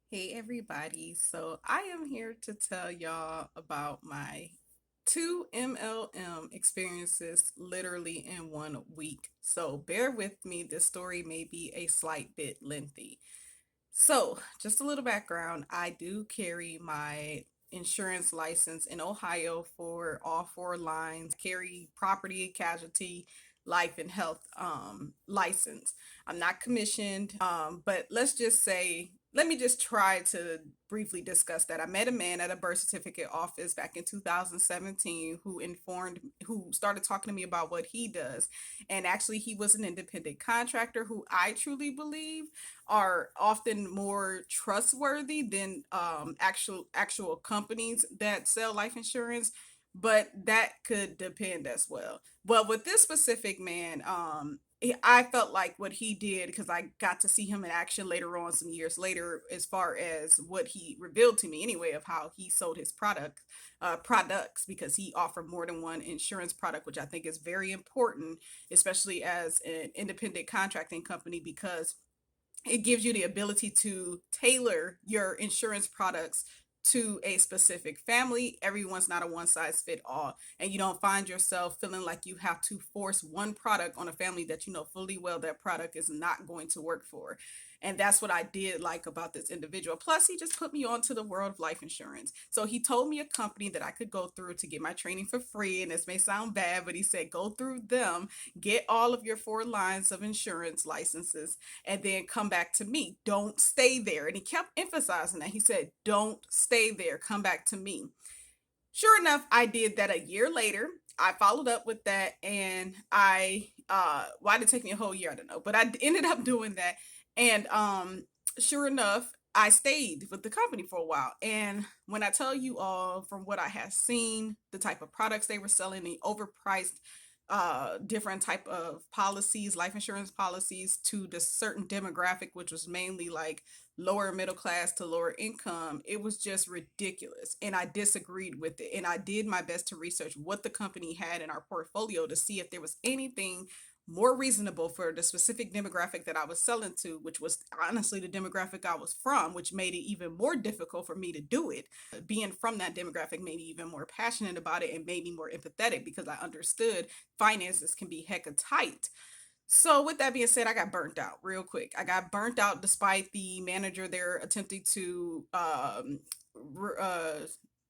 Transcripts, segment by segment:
Hey everybody, so I am here to tell y'all about my two MLM experiences literally in 1 week. So bear with me, this story may be a slight bit lengthy. So, just a little background. I do carry my insurance license in Ohio for all four lines. Carry property, casualty, life and health license. I'm not commissioned, but let me just try to briefly discuss that. I met a man at a birth certificate office back in 2017 who started talking to me about what he does. And actually, he was an independent contractor who I truly believe are often more trustworthy than actual companies that sell life insurance, but that could depend as well. But with this specific man, I felt like what he did, because I got to see him in action later on, some years later, as far as what he revealed to me anyway of how he sold his products, because he offered more than one insurance product, which I think is very important, especially as an independent contracting company, because it gives you the ability to tailor your insurance products to a specific family. Everyone's not a one size fit all, and you don't find yourself feeling like you have to force one product on a family that you know fully well that product is not going to work for. And that's what I did like about this individual. Plus, he just put me onto the world of life insurance. So he told me a company that I could go through to get my training for free. And this may sound bad, but he said, go through them, get all of your four lines of insurance licenses, and then come back to me. Don't stay there. And he kept emphasizing that. He said, don't stay there. Come back to me. Sure enough, I did that a year later. I followed up with that, and why did it take me a whole year? I don't know, but I ended up doing that. And sure enough, I stayed with the company for a while. And when I tell you all from what I have seen, the type of products they were selling, the overpriced different type of policies, life insurance policies, to the certain demographic, which was mainly like lower middle class to lower income, it was just ridiculous. And I disagreed with it. And I did my best to research what the company had in our portfolio to see if there was anything more reasonable for the specific demographic that I was selling to, which was honestly the demographic I was from, which made it even more difficult for me to do it. Being from that demographic made me even more passionate about it and made me more empathetic, because I understood finances can be hecka tight. So with that being said, I got burnt out real quick. I got burnt out despite the manager there attempting to uh,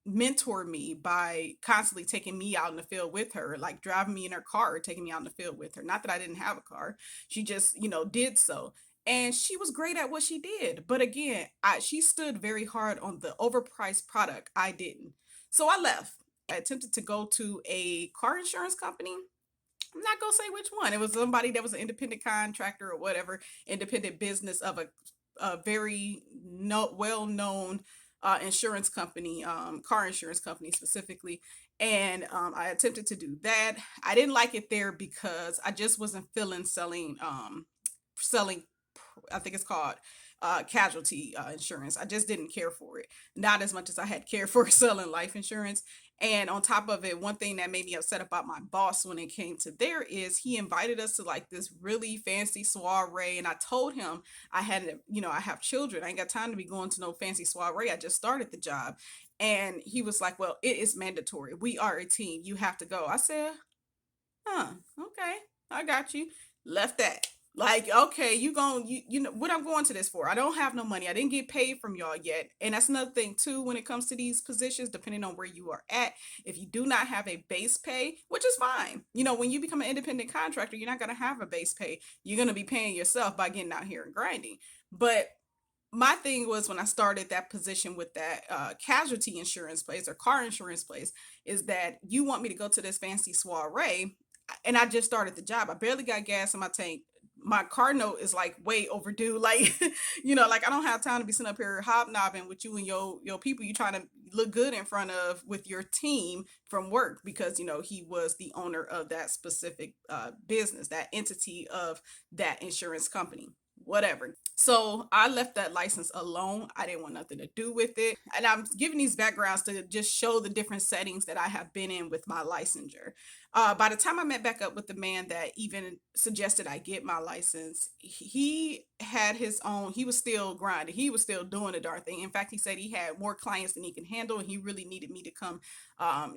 mentor me by constantly taking me out in the field with her, like driving me in her car, taking me out in the field with her. Not that I didn't have a car. She just, did so. And she was great at what she did. But again, she stood very hard on the overpriced product. I didn't. So I left. I attempted to go to a car insurance company. I'm not gonna say which one. It was somebody that was an independent contractor or whatever, independent business of a very well known insurance company, car insurance company specifically. And I attempted to do that. I didn't like it there because I just wasn't feeling selling. I think it's called casualty insurance. I just didn't care for it, not as much as I had cared for selling life insurance. And on top of it, one thing that made me upset about my boss when it came to there is he invited us to like this really fancy soiree. And I told him I have children. I ain't got time to be going to no fancy soiree. I just started the job. And he was like, well, it is mandatory. We are a team. You have to go. I said, huh, okay, I got you. Left that. Like, okay, you know what I'm going to this for. I don't have no money. I didn't get paid from y'all yet. And that's another thing too when it comes to these positions, depending on where you are at. If you do not have a base pay, which is fine. When you become an independent contractor, you're not gonna have a base pay. You're gonna be paying yourself by getting out here and grinding. But my thing was, when I started that position with that casualty insurance place or car insurance place, is that you want me to go to this fancy soiree, and I just started the job. I barely got gas in my tank. My car note is like way overdue. Like, like I don't have time to be sitting up here hobnobbing with you and your people you trying to look good in front of with your team from work, because he was the owner of that specific business, that entity of that insurance company, whatever. So I left that license alone. I didn't want nothing to do with it. And I'm giving these backgrounds to just show the different settings that I have been in with my licensure. By the time I met back up with the man that even suggested I get my license, he had his own, he was still grinding. He was still doing the darn thing. In fact, he said he had more clients than he can handle, and he really needed me to come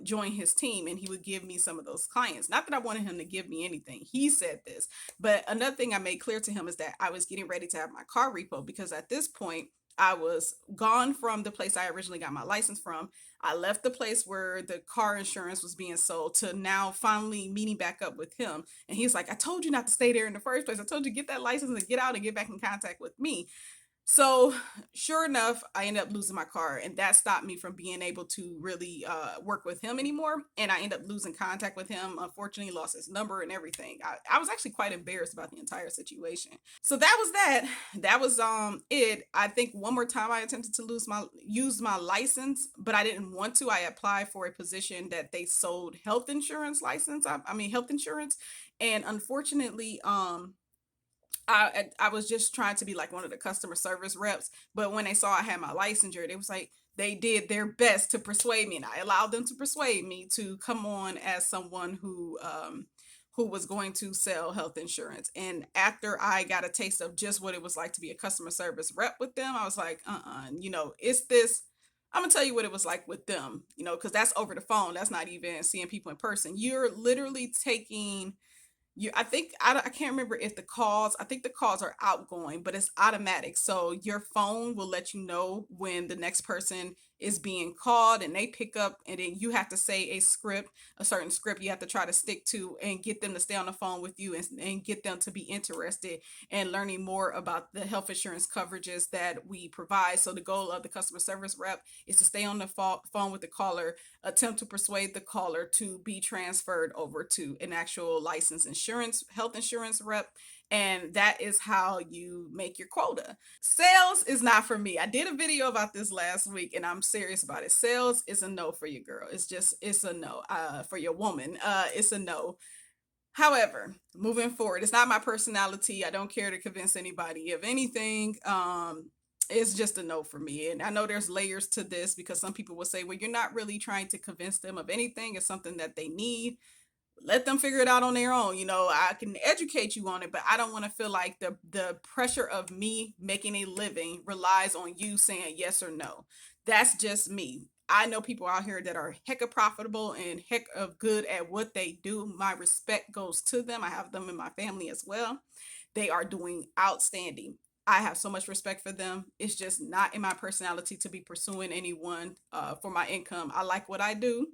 join his team, and he would give me some of those clients. Not that I wanted him to give me anything. He said this. But another thing I made clear to him is that I was getting ready to have my car repo because at this point, I was gone from the place I originally got my license from. I left the place where the car insurance was being sold to now finally meeting back up with him. And he's like, I told you not to stay there in the first place. I told you to get that license and get out and get back in contact with me. So, sure enough, I ended up losing my car, and that stopped me from being able to really work with him anymore. And I ended up losing contact with him. Unfortunately, lost his number and everything. I was actually quite embarrassed about the entire situation. So that was that. That was it. I think one more time I attempted to use my license, but I didn't want to. I applied for a position that they sold health insurance license. I mean health insurance, and unfortunately, I was just trying to be like one of the customer service reps, but when they saw I had my licensure, they was like they did their best to persuade me, and I allowed them to persuade me to come on as someone who was going to sell health insurance. And after I got a taste of just what it was like to be a customer service rep with them, I was like, it's this. I'm gonna tell you what it was like with them, because that's over the phone. That's not even seeing people in person. You're literally taking I think I can't remember if the calls, I think the calls are outgoing, but it's automatic. So your phone will let you know when the next person is being called, and they pick up, and then you have to say a certain script you have to try to stick to and get them to stay on the phone with you, and get them to be interested in learning more about the health insurance coverages that we provide. So the goal of the customer service rep is to stay on the phone with the caller, attempt to persuade the caller to be transferred over to an actual licensed health insurance rep. And that is how you make your quota. Sales is not for me. I did a video about this last week, and I'm serious about it. Sales is a no for you, girl. It's a no. For your woman, it's a no. However, moving forward, it's not my personality. I don't care to convince anybody of anything. It's just a no for me. And I know there's layers to this, because some people will say, well, you're not really trying to convince them of anything. It's something that they need. Let them figure it out on their own. I can educate you on it, but I don't want to feel like the pressure of me making a living relies on you saying yes or no. That's just me. I know people out here that are hecka profitable and heck of good at what they do. My respect goes to them. I have them in my family as well. They are doing outstanding. I have so much respect for them. It's just not in my personality to be pursuing anyone for my income. I like what I do.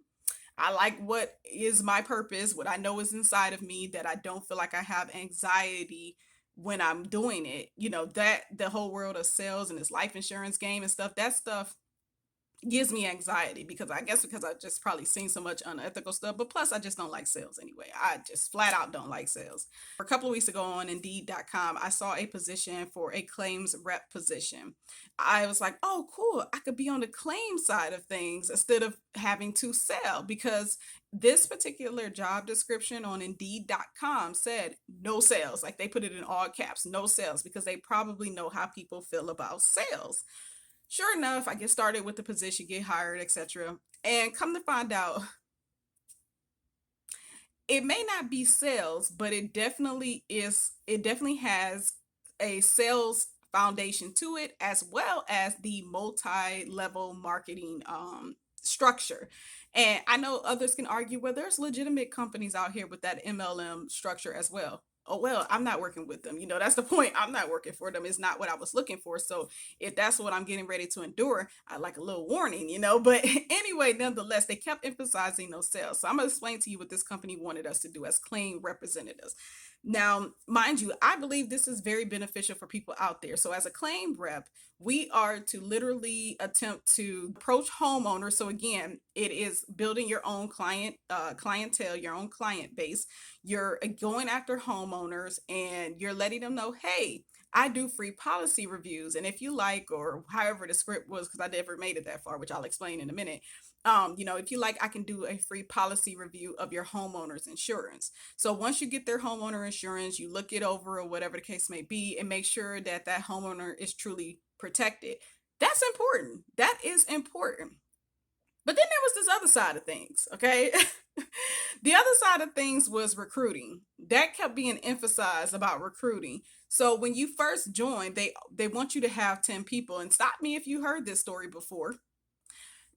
I like what is my purpose, what I know is inside of me, that I don't feel like I have anxiety when I'm doing it. That the whole world of sales and this life insurance game and stuff, that stuff gives me anxiety, because I guess because I just probably seen so much unethical stuff, but plus I just don't like sales anyway. I just flat out don't like sales. A couple of weeks ago on indeed.com, I saw a position for a claims rep position. I was like, oh cool, I could be on the claim side of things instead of having to sell, because this particular job description on indeed.com said no sales. Like, they put it in all caps, no sales, because they probably know how people feel about sales. Sure enough, I get started with the position, get hired, etc. And come to find out, it may not be sales, but it definitely has a sales foundation to it, as well as the multi-level marketing structure. And I know others can argue, well, there's legitimate companies out here with that MLM structure as well. Oh well, I'm not working with them. That's the point. I'm not working for them. It's not what I was looking for. So if that's what I'm getting ready to endure, I like a little warning. But anyway, nonetheless, they kept emphasizing those sales. So I'm going to explain to you what this company wanted us to do as claim representatives. Now, mind you, I believe this is very beneficial for people out there. So as a claim rep, we are to literally attempt to approach homeowners. So again, it is building your own clientele, your own client base. You're going after homeowners, and you're letting them know, hey, I do free policy reviews. And if you like, or however the script was, because I never made it that far, which I'll explain in a minute. If you like, I can do a free policy review of your homeowner's insurance. So once you get their homeowner insurance, you look it over, or whatever the case may be, and make sure that that homeowner is truly protected. That's important. That is important. But then there was this other side of things, okay? The other side of things was recruiting. That kept being emphasized about recruiting. So when you first join, they want you to have 10 people. And stop me if you heard this story before,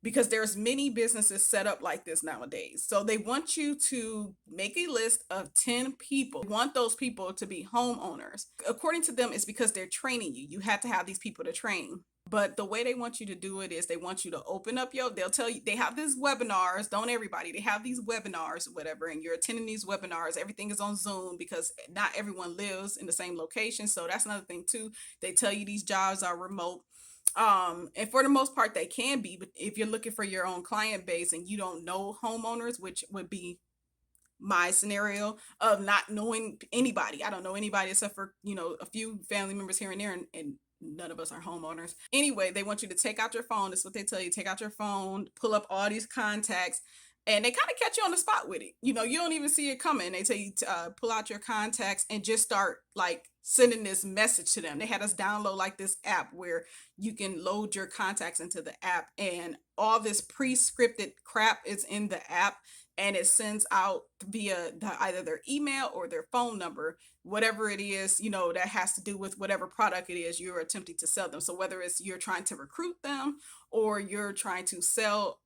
because there's many businesses set up like this nowadays. So they want you to make a list of 10 people. They want those people to be homeowners. According to them, it's because they're training you. You have to have these people to train. But the way they want you to do it is they want you to open up they'll tell you, they have these webinars, don't everybody, they have these webinars or whatever, and you're attending these webinars. Everything is on Zoom because not everyone lives in the same location. So that's another thing too. They tell you these jobs are remote. And for the most part they can be, but if you're looking for your own client base and you don't know homeowners, which would be my scenario of not knowing anybody. I don't know anybody except for, a few family members here and there, and none of us are homeowners. Anyway, they want you to take out your phone. That's what they tell you. Take out your phone, pull up all these contacts, and they kind of catch you on the spot with it. You don't even see it coming. They tell you to pull out your contacts and just start like sending this message to them. They had us download like this app where you can load your contacts into the app, and all this pre-scripted crap is in the app, and it sends out via either their email or their phone number, whatever it is, that has to do with whatever product it is you're attempting to sell them. So whether it's you're trying to recruit them or you're trying to sell,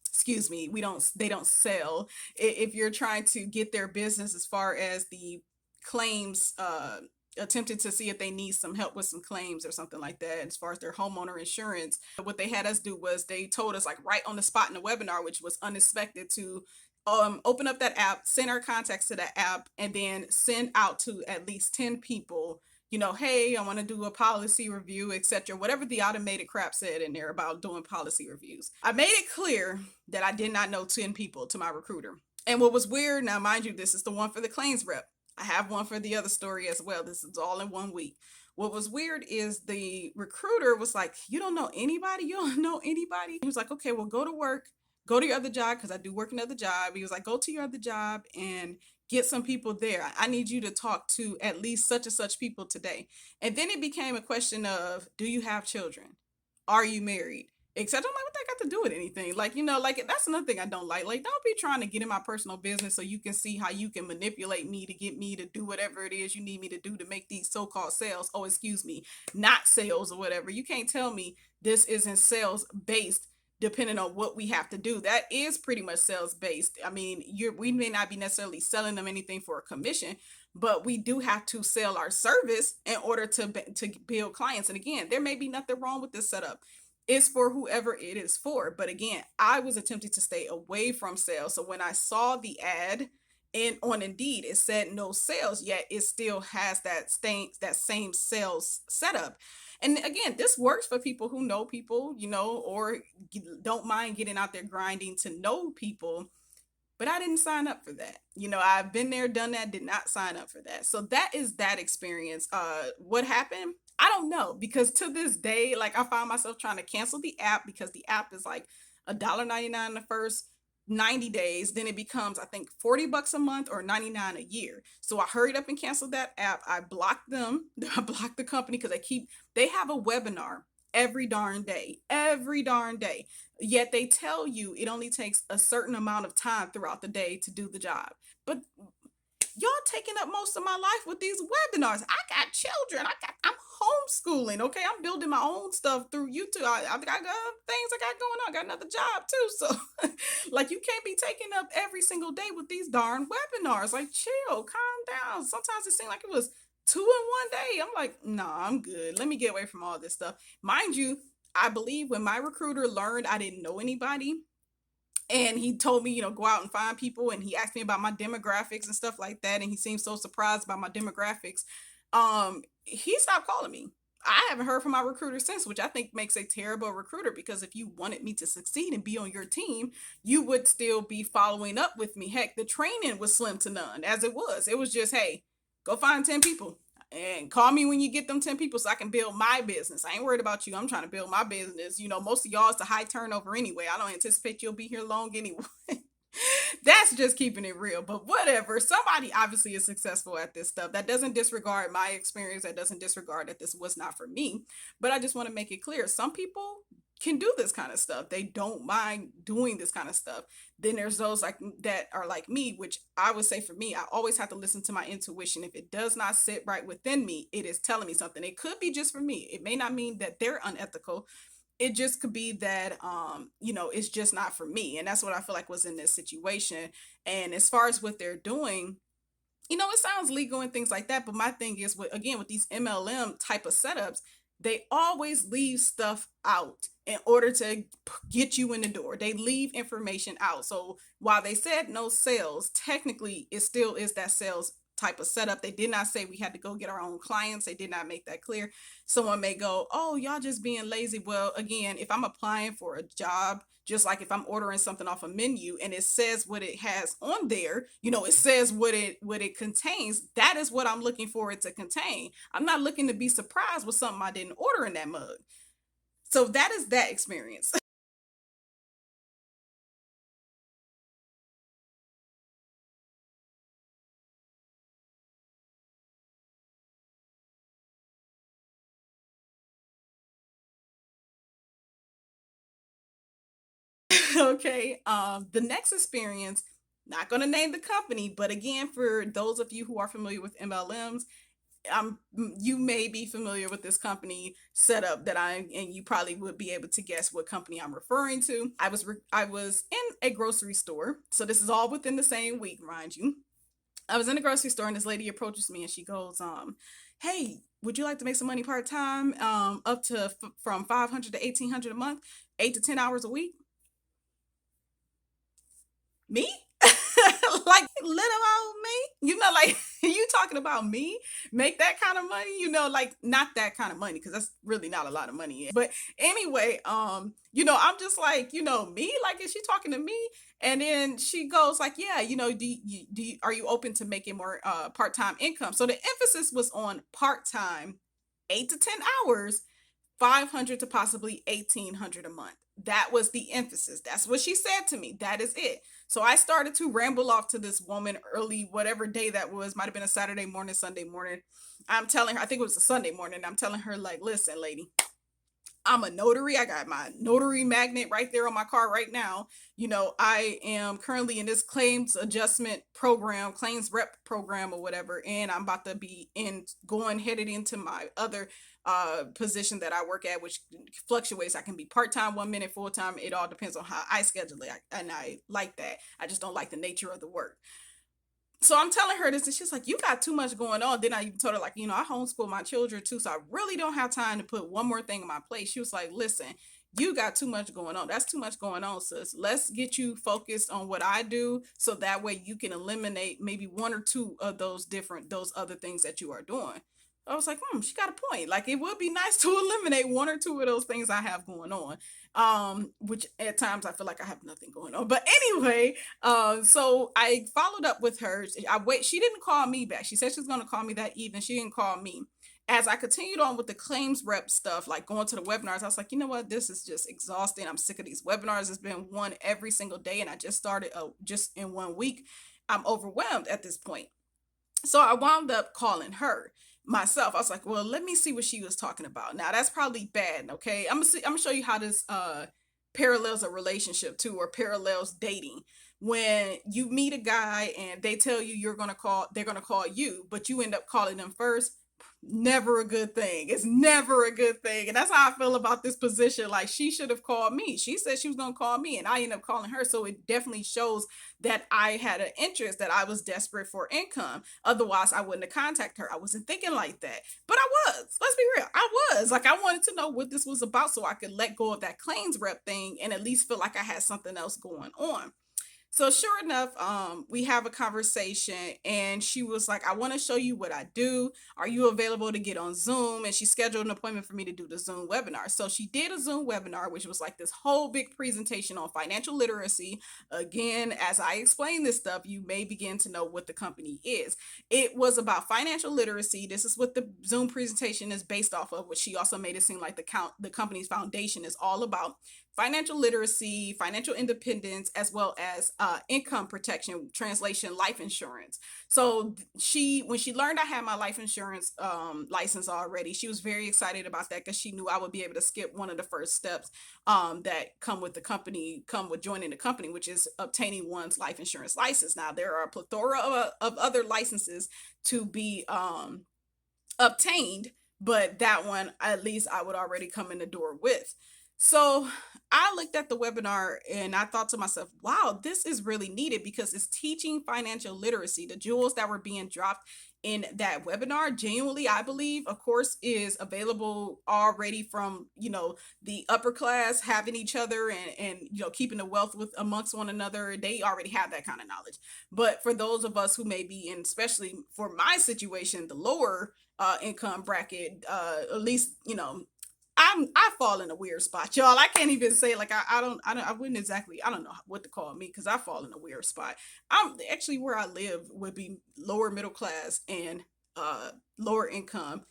excuse me, they don't sell. If you're trying to get their business as far as the claims, attempted to see if they need some help with some claims or something like that as far as their homeowner insurance. What they had us do was they told us like right on the spot in the webinar, which was unexpected, to open up that app, send our contacts to that app, and then send out to at least 10 people, hey, I want to do a policy review, etc. Whatever the automated crap said in there about doing policy reviews. I made it clear that I did not know 10 people to my recruiter. And what was weird, now mind you, this is the one for the claims rep. I have one for the other story as well. This is all in one week. What was weird is the recruiter was like, you don't know anybody? You don't know anybody? He was like, okay, well, go to work, go to your other job, because I do work another job. He was like, go to your other job and get some people there. I need you to talk to at least such and such people today. And then it became a question of, do you have children? Are you married? Etc. I'm like, what that got to do with anything? Like, like that's another thing I don't like. Like, don't be trying to get in my personal business so you can see how you can manipulate me to get me to do whatever it is you need me to do to make these so-called sales. Oh, excuse me, not sales or whatever. You can't tell me this isn't sales based depending on what we have to do. That is pretty much sales based. I mean, we may not be necessarily selling them anything for a commission, but we do have to sell our service in order to build clients. And again, there may be nothing wrong with this setup. It's for whoever it is for. But again, I was attempting to stay away from sales. So when I saw the ad on Indeed, it said no sales, yet it still has that same sales setup. And again, this works for people who know people, or don't mind getting out there grinding to know people. But I didn't sign up for that. I've been there, done that, did not sign up for that. So that is that experience. What happened? I don't know, because to this day, like I found myself trying to cancel the app because the app is like $1.99 the first 90 days. Then it becomes, I think, $40 a month or 99 a year. So I hurried up and canceled that app. I blocked them. I blocked the company because they have a webinar every darn day. Yet they tell you it only takes a certain amount of time throughout the day to do the job. But y'all taking up most of my life with these webinars. I got children. I'm homeschooling. Okay, I'm building my own stuff through YouTube. I got things I got going on. I got another job too. So, like, you can't be taking up every single day with these darn webinars. Like, chill, calm down. Sometimes it seemed like it was two in one day. I'm like, nah, I'm good. Let me get away from all this stuff. Mind you, I believe when my recruiter learned I didn't know anybody, and he told me, go out and find people, and he asked me about my demographics and stuff like that, and he seemed so surprised by my demographics, he stopped calling me. I haven't heard from my recruiter since, which I think makes a terrible recruiter, because if you wanted me to succeed and be on your team, you would still be following up with me. Heck, the training was slim to none as it was. It was just, hey, go find 10 people and call me when you get them 10 people so I can build my business. I ain't worried about you. I'm trying to build my business. Most of y'all is a high turnover anyway. I don't anticipate you'll be here long anyway. That's just keeping it real, but whatever. Somebody obviously is successful at this stuff. That doesn't disregard my experience. That doesn't disregard that this was not for me. But I just want to make it clear. Some people can do this kind of stuff. They don't mind doing this kind of stuff. Then there's those like that are like me, which I would say for me, I always have to listen to my intuition. If it does not sit right within me, it is telling me something. It could be just for me. It may not mean that they're unethical. It just could be that it's just not for me. And that's what I feel like was in this situation. And as far as what they're doing, it sounds legal and things like that, but my thing is with these MLM type of setups, they always leave stuff out in order to get you in the door. They leave information out. So while they said no sales, technically it still is that sales type of setup. They did not say we had to go get our own clients. They did not make that clear. Someone may go, "Oh, y'all just being lazy." Well, again, if I'm applying for a job, just like if I'm ordering something off a menu and it says what it has on there, it says what it contains. That is what I'm looking for it to contain. I'm not looking to be surprised with something I didn't order in that mug. So that is that experience. Okay. The next experience, not going to name the company, but again, for those of you who are familiar with MLMs, you may be familiar with this company setup and you probably would be able to guess what company I'm referring to. I was in a grocery store, so this is all within the same week, mind you. I was in a grocery store and this lady approaches me and she goes, "Hey, would you like to make some money part time? Up to from 500 to 1,800 a month, 8 to 10 hours a week." Me? Like little old me? Like you talking about me? Make that kind of money? Like not that kind of money because that's really not a lot of money. But anyway, I'm just like, me? Like, is she talking to me? And then she goes like, "Yeah, are you open to making more part-time income?" So the emphasis was on part-time, 8 to 10 hours, 500 to possibly 1,800 a month. That was the emphasis. That's what she said to me. That is it. So I started to ramble off to this woman early, whatever day that was, might have been a Saturday morning, Sunday morning. I'm telling her, I think it was a Sunday morning. I'm telling her, like, "Listen, lady, I'm a notary. I got my notary magnet right there on my car right now. I am currently in this claims adjustment program, claims rep program or whatever, and I'm about to be headed into my other position that I work at, which fluctuates. I can be part-time 1 minute, full-time. It all depends on how I schedule it. And I like that. I just don't like the nature of the work. So I'm telling her this, and she's like, "You got too much going on." Then I even told her, like, I homeschool my children too, so I really don't have time to put one more thing on my plate. She was like, "Listen, you got too much going on. That's too much going on, sis. Let's get you focused on what I do, so that way you can eliminate maybe one or two of those other things that you are doing." I was like, she got a point. Like, it would be nice to eliminate one or two of those things I have going on. Which at times I feel like I have nothing going on. But anyway, so I followed up with her. She didn't call me back. She said she was gonna call me that evening. She didn't call me. As I continued on with the claims rep stuff, like going to the webinars, I was like, "You know what? This is just exhausting. I'm sick of these webinars. It's been one every single day, and I just started just in 1 week. I'm overwhelmed at this point." So I wound up calling her myself. I was like, "Well, let me see what she was talking about." Now that's probably bad. Okay, I'm gonna show you how this parallels a relationship too, or parallels dating. When you meet a guy and they tell you they're gonna call you, but you end up calling them first. Never a good thing. It's never a good thing. And that's how I feel about this position. Like, she should have called me. She said she was going to call me, and I ended up calling her. So it definitely shows that I had an interest, that I was desperate for income. Otherwise, I wouldn't have contacted her. I wasn't thinking like that. But I was. Let's be real. I was. Like, I wanted to know what this was about so I could let go of that claims rep thing and at least feel like I had something else going on. So sure enough, we have a conversation and she was like, "I want to show you what I do. Are you available to get on Zoom?" And she scheduled an appointment for me to do the Zoom webinar. So she did a Zoom webinar, which was like this whole big presentation on financial literacy. Again, as I explain this stuff, you may begin to know what the company is. It was about financial literacy. This is what the Zoom presentation is based off of, which she also made it seem like the company's foundation is all about financial literacy, financial independence, as well as income protection, translation life insurance. So when she learned I had my life insurance license already, she was very excited about that because she knew I would be able to skip one of the first steps that come with joining the company, which is obtaining one's life insurance license. Now there are a plethora of other licenses to be obtained, but that one at least I would already come in the door with. So I looked at the webinar and I thought to myself, wow, this is really needed because it's teaching financial literacy. The jewels that were being dropped in that webinar, genuinely, I believe, of course, is available already from, the upper class having each other and keeping the wealth with amongst one another. They already have that kind of knowledge. But for those of us who may be in, especially for my situation, the lower income bracket, at least, I fall in a weird spot, y'all. I can't even say like I wouldn't exactly, I don't know what to call me because I fall in a weird spot. I'm actually, where I live would be lower middle class and lower income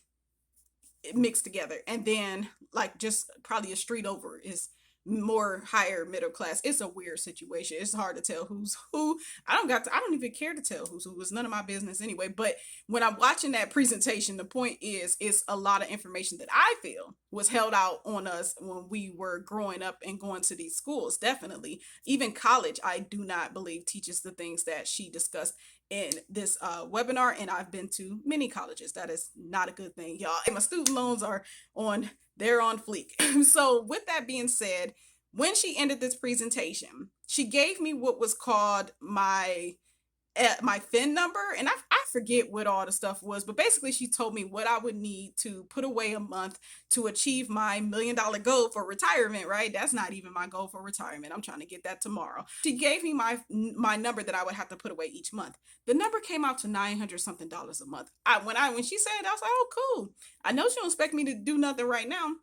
mixed together, and then like just probably a street over is more higher middle class. It's a weird situation. It's hard to tell who's who. I don't even care to tell who's who. It's none of my business anyway. But when I'm watching that presentation, the point is it's a lot of information that I feel was held out on us when we were growing up and going to these schools. Definitely even college, I do not believe teaches the things that she discussed in this webinar. And I've been to many colleges. That is not a good thing, y'all. And my student loans are they're on fleek. So with that being said, when she ended this presentation, she gave me what was called my fin number, and I forget what all the stuff was, but basically she told me what I would need to put away a month to achieve my $1 million goal for retirement. Right, that's not even my goal for retirement. I'm trying to get that tomorrow. She gave me my number that I would have to put away each month. The number came out to $900 something a month. When she said it, I was like, oh cool. I know she don't expect me to do nothing right now.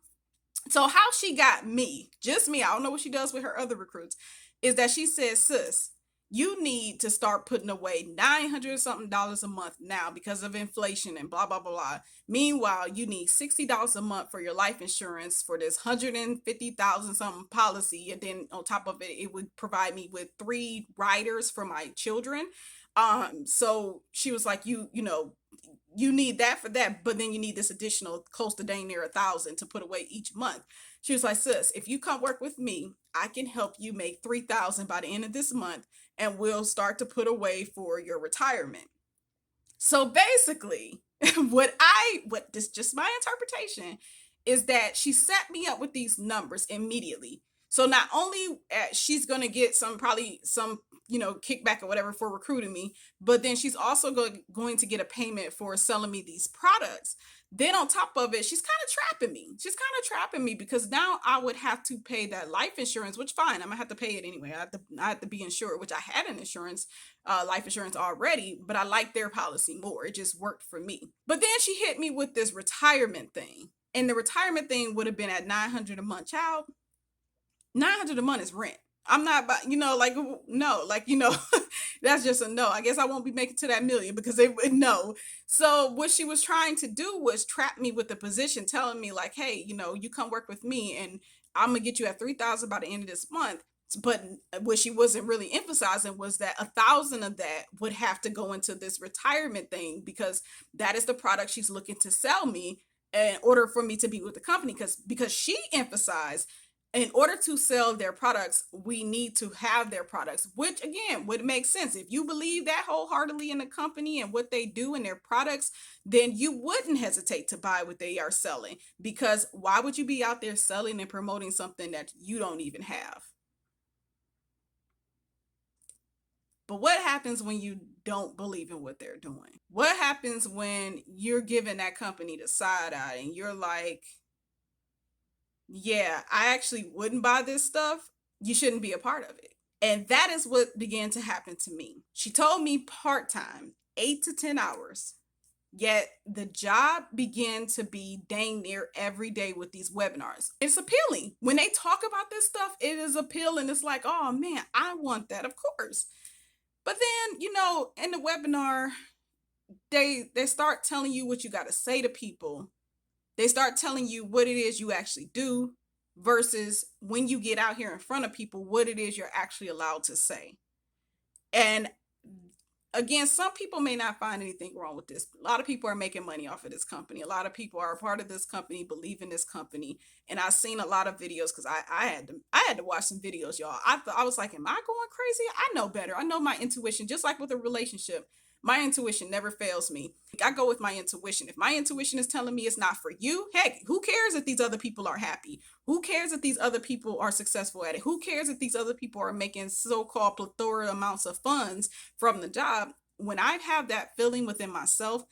So how she got me, just me, I don't know what she does with her other recruits, is that she says, sis, you need to start putting away $900 something a month now because of inflation and blah, blah, blah, blah. Meanwhile, you need $60 a month for your life insurance for this 150,000 something policy. And then on top of it, it would provide me with 3 riders for my children. So she was like, you need that for that, but then you need this additional close to dang near 1,000 to put away each month. She was like, sis, if you come work with me, I can help you make 3,000 by the end of this month, and we'll start to put away for your retirement. So basically, what this just my interpretation is that she set me up with these numbers immediately. So not only she's going to get probably some kickback or whatever for recruiting me, but then she's also going to get a payment for selling me these products. Then on top of it, she's kind of trapping me. Because now I would have to pay that life insurance, which fine, I'm gonna have to pay it anyway. I have to be insured, which I had an life insurance already, but I like their policy more. It just worked for me. But then she hit me with this retirement thing, and the retirement thing would have been at $900 a month. Child, $900 a month is rent. I'm not, like, no, like, that's just a no. I guess I won't be making to that million because they would no. So what she was trying to do was trap me with the position, telling me like, hey, you come work with me and I'm gonna get you at 3,000 by the end of this month. But what she wasn't really emphasizing was that 1,000 of that would have to go into this retirement thing because that is the product she's looking to sell me in order for me to be with the company. Because she emphasized, in order to sell their products, we need to have their products, which again would make sense. If you believe that wholeheartedly in the company and what they do and their products, then you wouldn't hesitate to buy what they are selling, because why would you be out there selling and promoting something that you don't even have? But what happens when you don't believe in what they're doing? What happens when you're giving that company the side eye and you're like, yeah, I actually wouldn't buy this stuff. You shouldn't be a part of it. And that is what began to happen to me. She told me part-time, 8 to 10 hours. Yet the job began to be dang near every day with these webinars. It's appealing. When they talk about this stuff, it is appealing. It's like, oh man, I want that, of course. But then, in the webinar, they start telling you what you got to say to people. They start telling you what it is you actually do versus when you get out here in front of people, what it is you're actually allowed to say. And again, some people may not find anything wrong with this. A lot of people are making money off of this company. A lot of people are a part of this company, believe in this company. And I've seen a lot of videos because I had to watch some videos, y'all. I was like, am I going crazy? I know better. I know my intuition, just like with a relationship. My intuition never fails me. I go with my intuition. If my intuition is telling me it's not for you, heck, who cares if these other people are happy? Who cares if these other people are successful at it? Who cares if these other people are making so-called plethora amounts of funds from the job? When I have that feeling within myself,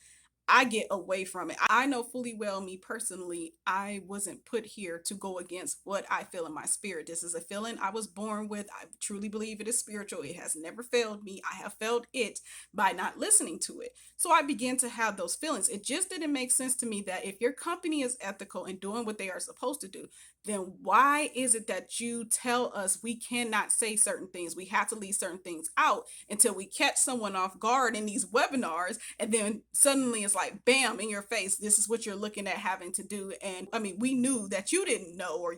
I get away from it. I know fully well, me personally, I wasn't put here to go against what I feel in my spirit. This is a feeling I was born with. I truly believe it is spiritual. It has never failed me. I have failed it by not listening to it. So I began to have those feelings. It just didn't make sense to me that if your company is ethical and doing what they are supposed to do, then why is it that you tell us we cannot say certain things? We have to leave certain things out until we catch someone off guard in these webinars. And then suddenly it's like, bam, in your face, this is what you're looking at having to do. And I mean, we knew that you didn't know, or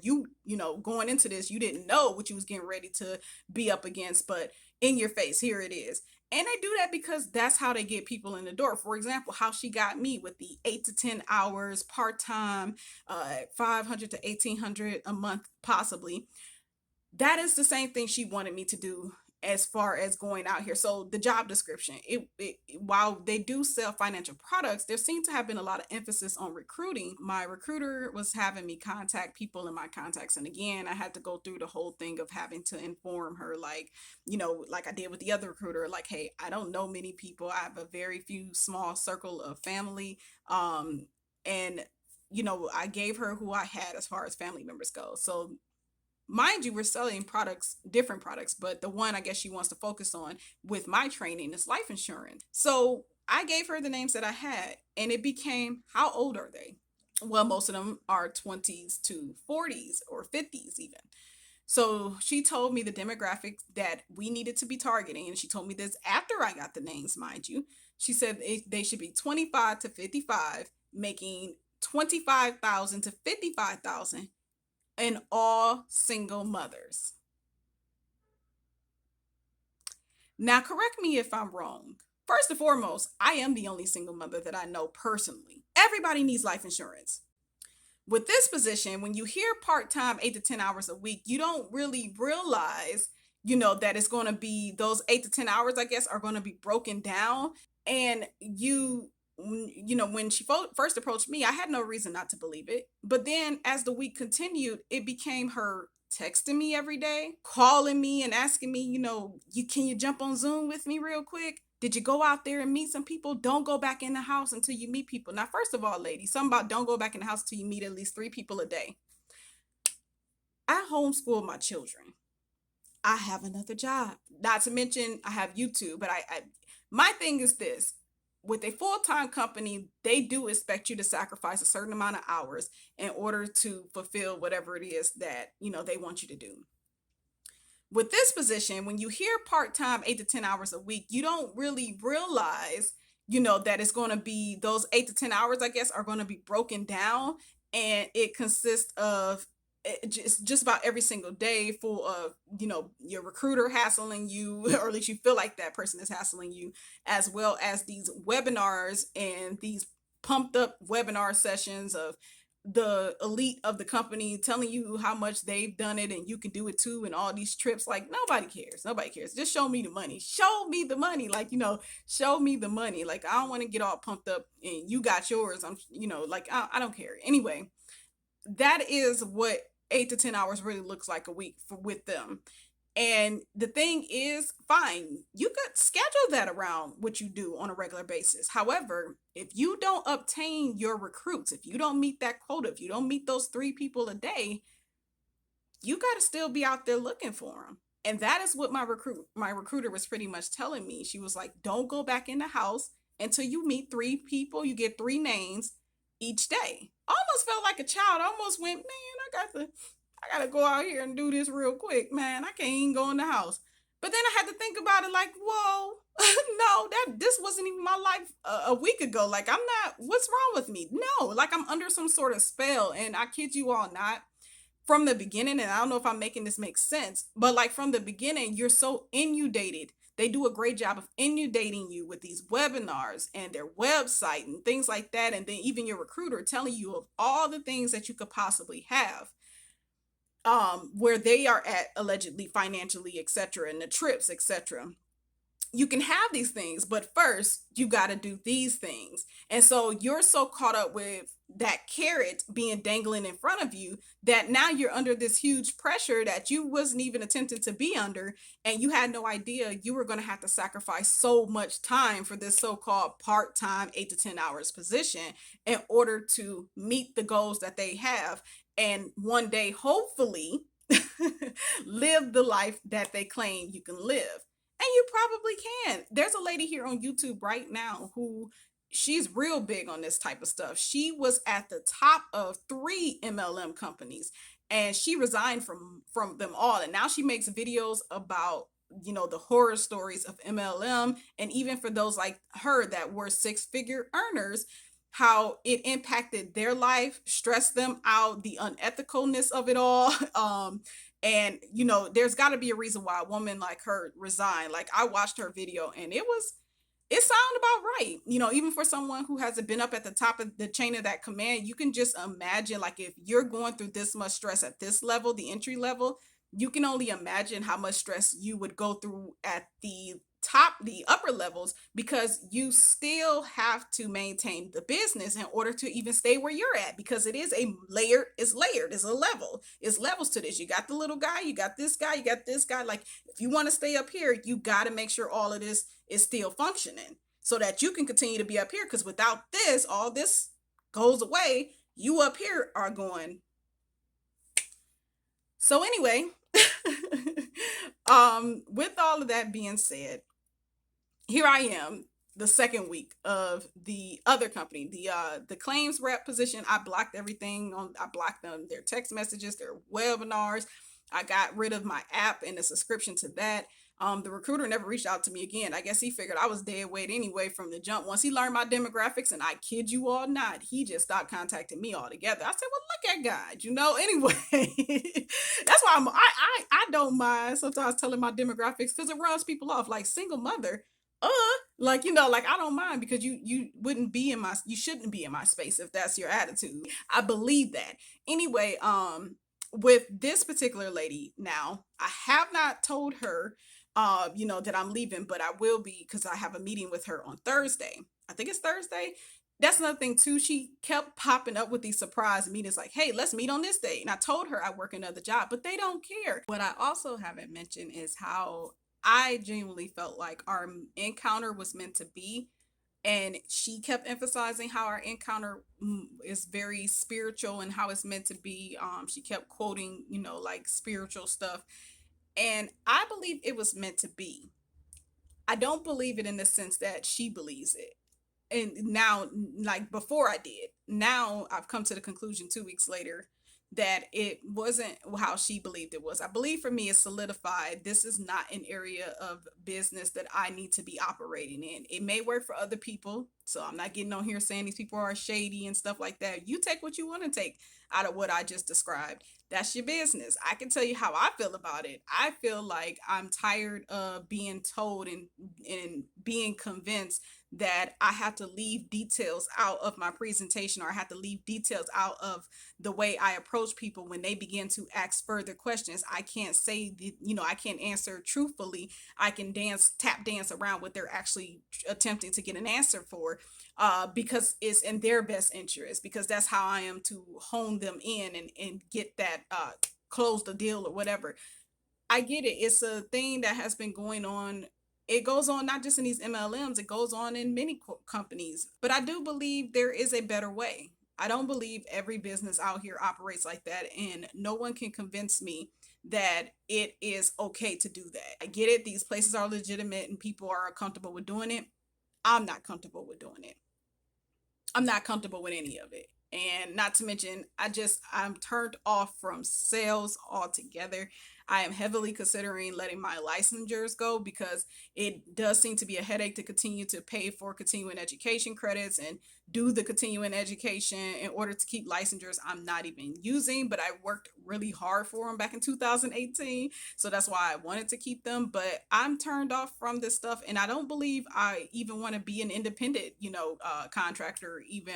going into this, you didn't know what you was getting ready to be up against, but in your face, here it is. And they do that because that's how they get people in the door. For example, how she got me with the 8 to 10 hours part time, 500 to 1800 a month, possibly. That is the same thing she wanted me to do as far as going out here. So the job description, while they do sell financial products, there seemed to have been a lot of emphasis on recruiting. My recruiter was having me contact people in my contacts, and again, I had to go through the whole thing of having to inform her, like, like I did with the other recruiter, like, hey, I don't know many people. I have a very few small circle of family, and I gave her who I had as far as family members go. So mind you, we're selling products, different products, but the one I guess she wants to focus on with my training is life insurance. So I gave her the names that I had, and it became, how old are they? Well, most of them are 20s to 40s or 50s even. So she told me the demographics that we needed to be targeting, and she told me this after I got the names, mind you. She said they should be 25 to 55, making 25,000 to 55,000, and all single mothers. Now, correct me if I'm wrong. First and foremost, I am the only single mother that I know personally. Everybody needs life insurance. With this position, when you hear part time, 8 to 10 hours a week, you don't really realize, that it's going to be those 8 to 10 hours, I guess, are going to be broken down. And when she first approached me, I had no reason not to believe it. But then as the week continued, it became her texting me every day, calling me and asking me, can you jump on Zoom with me real quick? Did you go out there and meet some people? Don't go back in the house until you meet people. Now, first of all, ladies, something about don't go back in the house until you meet at least 3 people a day. I homeschool my children. I have another job. Not to mention I have YouTube, but my thing is this. With a full-time company, they do expect you to sacrifice a certain amount of hours in order to fulfill whatever it is that, they want you to do. With this position, when you hear part-time, 8 to 10 hours a week, you don't really realize, that it's going to be those 8 to 10 hours, I guess, are going to be broken down, and it consists of just about every single day full of, your recruiter hassling you, or at least you feel like that person is hassling you, as well as these webinars and these pumped up webinar sessions of the elite of the company telling you how much they've done it and you can do it too, and all these trips. Like, nobody cares. Just show me the money, like, show me the money. Like, I don't want to get all pumped up and you got yours. I'm like, I don't care anyway. That is what 8 to 10 hours really looks like a week with them. And the thing is, fine, you could schedule that around what you do on a regular basis. However, if you don't obtain your recruits, if you don't meet that quota, if you don't meet those 3 people a day, you got to still be out there looking for them. And that is what my recruiter was pretty much telling me. She was like, don't go back in the house until you meet 3 people. You get 3 names each day. Almost felt like a child. I almost went, man, I gotta go out here and do this real quick, man. I can't even go in the house. But then I had to think about it, like, whoa, no, this wasn't even my life a week ago. Like, I'm not, what's wrong with me? No, like, I'm under some sort of spell. And I kid you all not, from the beginning, and I don't know if I'm making this make sense, but like from the beginning, you're so inundated They do a great job of inundating you with these webinars and their website and things like that. And then even your recruiter telling you of all the things that you could possibly have, where they are at allegedly financially, etc., and the trips, etc. You can have these things, but first you got to do these things. And so you're so caught up with that carrot being dangling in front of you that now you're under this huge pressure that you wasn't even attempting to be under, and you had no idea you were going to have to sacrifice so much time for this so-called part-time 8 to 10 hours position in order to meet the goals that they have, and one day hopefully live the life that they claim you can live. And you probably can. There's a lady here on YouTube right now who, she's real big on this type of stuff. She was at the top of 3 MLM companies, and she resigned from them all, and now she makes videos about, the horror stories of MLM, and even for those like her that were 6-figure earners, how it impacted their life, stressed them out, the unethicalness of it all. And there's got to be a reason why a woman like her resigned. Like, I watched her video and it sounded about right. Even for someone who hasn't been up at the top of the chain of that command, you can just imagine, like, if you're going through this much stress at this level, the entry level, you can only imagine how much stress you would go through at the upper levels, because you still have to maintain the business in order to even stay where you're at, because it is layered, it's a level, it's levels to this. You got the little guy, you got this guy, you got this guy. Like, if you want to stay up here, you got to make sure all of this is still functioning so that you can continue to be up here, because without this, all this goes away, you up here are going. So anyway, with all of that being said, here I am, the second week of the other company, the claims rep position. I blocked everything on. I blocked them, their text messages, their webinars. I got rid of my app and the subscription to that. The recruiter never reached out to me again. I guess he figured I was dead weight anyway from the jump. Once he learned my demographics, and I kid you all not, he just stopped contacting me altogether. I said, "Well, look at God, Anyway, that's why I don't mind sometimes telling my demographics, because it runs people off. Like, single mother, like, I don't mind, because you wouldn't be in my, you shouldn't be in my space if that's your attitude. I believe that. Anyway, with this particular lady now, I have not told her that I'm leaving, but I will be, because I have a meeting with her on Thursday. I think it's Thursday. That's another thing too. She kept popping up with these surprise meetings like, "Hey, let's meet on this day." And I told her I work another job, but they don't care. What I also haven't mentioned is how I genuinely felt like our encounter was meant to be. And she kept emphasizing how our encounter is very spiritual and how it's meant to be. She kept quoting, like, spiritual stuff. And I believe it was meant to be. I don't believe it in the sense that she believes it. And now, like, before I did, now I've come to the conclusion 2 weeks later that it wasn't how she believed it was. I believe for me it's solidified. This is not an area of business that I need to be operating in. It may work for other people, so I'm not getting on here saying these people are shady and stuff like that. You take what you want to take out of what I just described. That's your business. I can tell you how I feel about it. I feel like I'm tired of being told and being convinced that I have to leave details out of my presentation, or I have to leave details out of the way I approach people when they begin to ask further questions. I can't say, I can't answer truthfully. I can tap dance around what they're actually attempting to get an answer for, because it's in their best interest, because that's how I am to hone them in and get that, close the deal or whatever. I get it. It's a thing that has been going on. It goes on not just in these MLMs, it goes on in many companies. But I do believe there is a better way. I don't believe every business out here operates like that. And no one can convince me that it is okay to do that. I get it. These places are legitimate and people are comfortable with doing it. I'm not comfortable with doing it. I'm not comfortable with any of it. And not to mention, I'm turned off from sales altogether. I am heavily considering letting my licensures go because it does seem to be a headache to continue to pay for continuing education credits and do the continuing education in order to keep licensures I'm not even using, but I worked really hard for them back in 2018. So that's why I wanted to keep them. But I'm turned off from this stuff, and I don't believe I even want to be an independent, contractor. Even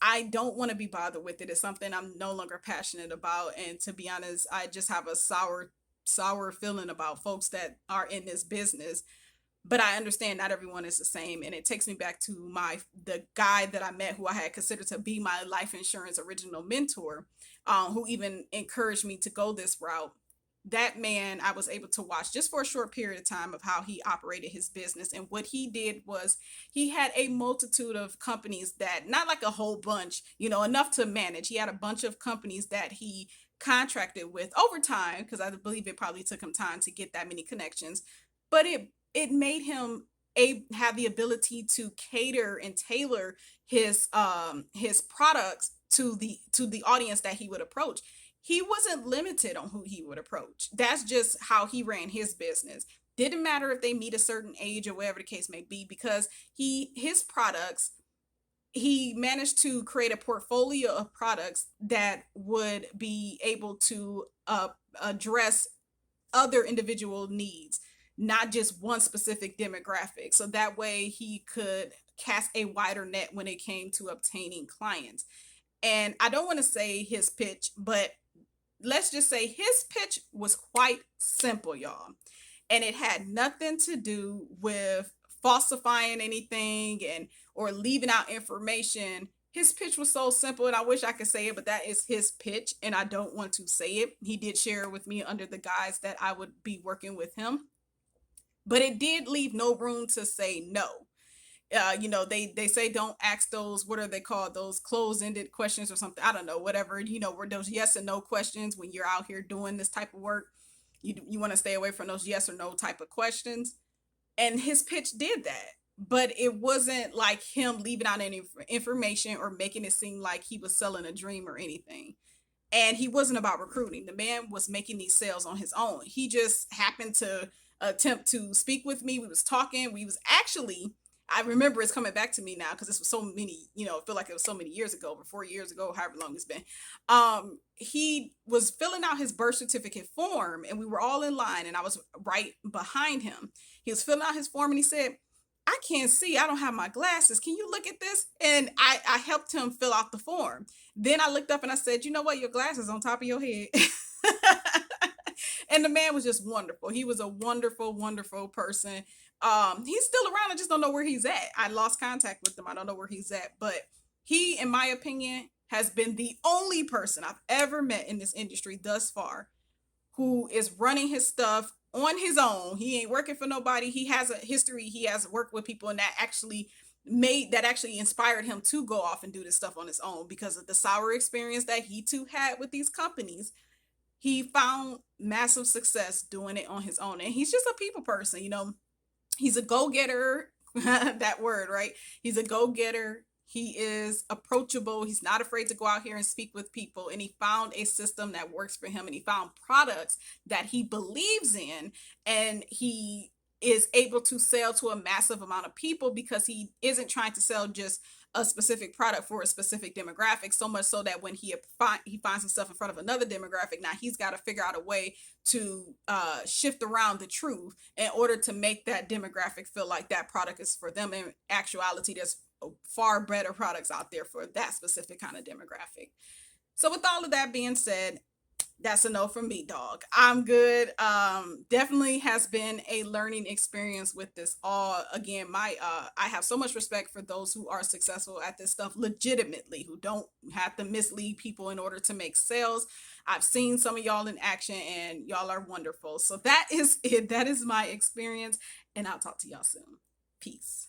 I don't want to be bothered with it. It's something I'm no longer passionate about. And to be honest, I just have a sour feeling about folks that are in this business. But I understand not everyone is the same. And it takes me back to the guy that I met who I had considered to be my life insurance original mentor, who even encouraged me to go this route. That man, I was able to watch just for a short period of time of how he operated his business. And what he did was he had a multitude of companies, that not like a whole bunch, enough to manage. He had a bunch of companies that he contracted with over time, because I believe it probably took him time to get that many connections. But it made him have the ability to cater and tailor his products to the audience that he would approach. He wasn't limited on who he would approach. That's just how he ran his business. Didn't matter if they meet a certain age or whatever the case may be, because his products, he managed to create a portfolio of products that would be able to address other individual needs, not just one specific demographic. So that way he could cast a wider net when it came to obtaining clients. And I don't want to say his pitch, but let's just say his pitch was quite simple, y'all. And it had nothing to do with falsifying anything and or leaving out information. His pitch was so simple, and I wish I could say it, but that is his pitch, and I don't want to say it. He did share it with me under the guise that I would be working with him, but it did leave no room to say no. They say don't ask those, what are they called, those closed-ended questions or something, I don't know, whatever, where those yes and no questions. When you're out here doing this type of work, you want to stay away from those yes or no type of questions. And his pitch did that, but it wasn't like him leaving out any information or making it seem like he was selling a dream or anything. And he wasn't about recruiting. The man was making these sales on his own. He just happened to attempt to speak with me. We was talking. We was actually, I remember it's coming back to me now because this was so many, I feel like it was so many years ago, or 4 years ago, however long it's been. He was filling out his birth certificate form, and we were all in line, and I was right behind him. He was filling out his form, and he said, I can't see. I don't have my glasses. Can you look at this? And I helped him fill out the form. Then I looked up and I said, you know what? Your glasses on top of your head. And the man was just wonderful. He was a wonderful, wonderful person. He's still around. I just don't know where he's at. I lost contact with him. I don't know where he's at. But he, in my opinion, has been the only person I've ever met in this industry thus far who is running his stuff on his own. He ain't working for nobody. He has a history. He has worked with people, and that actually inspired him to go off and do this stuff on his own because of the sour experience that he too had with these companies. He found massive success doing it on his own. And he's just a people person, he's a go-getter. That word, right? He's a go-getter. He is approachable. He's not afraid to go out here and speak with people. And he found a system that works for him. And he found products that he believes in. And he is able to sell to a massive amount of people because he isn't trying to sell just a specific product for a specific demographic, so much so that when he finds himself in front of another demographic, now he's got to figure out a way to shift around the truth in order to make that demographic feel like that product is for them. In actuality, there's far better products out there for that specific kind of demographic. So with all of that being said, that's a no from me, dog. I'm good. Definitely has been a learning experience with this all. Again, I have so much respect for those who are successful at this stuff legitimately, who don't have to mislead people in order to make sales. I've seen some of y'all in action, and y'all are wonderful. So that is it. That is my experience, and I'll talk to y'all soon. Peace.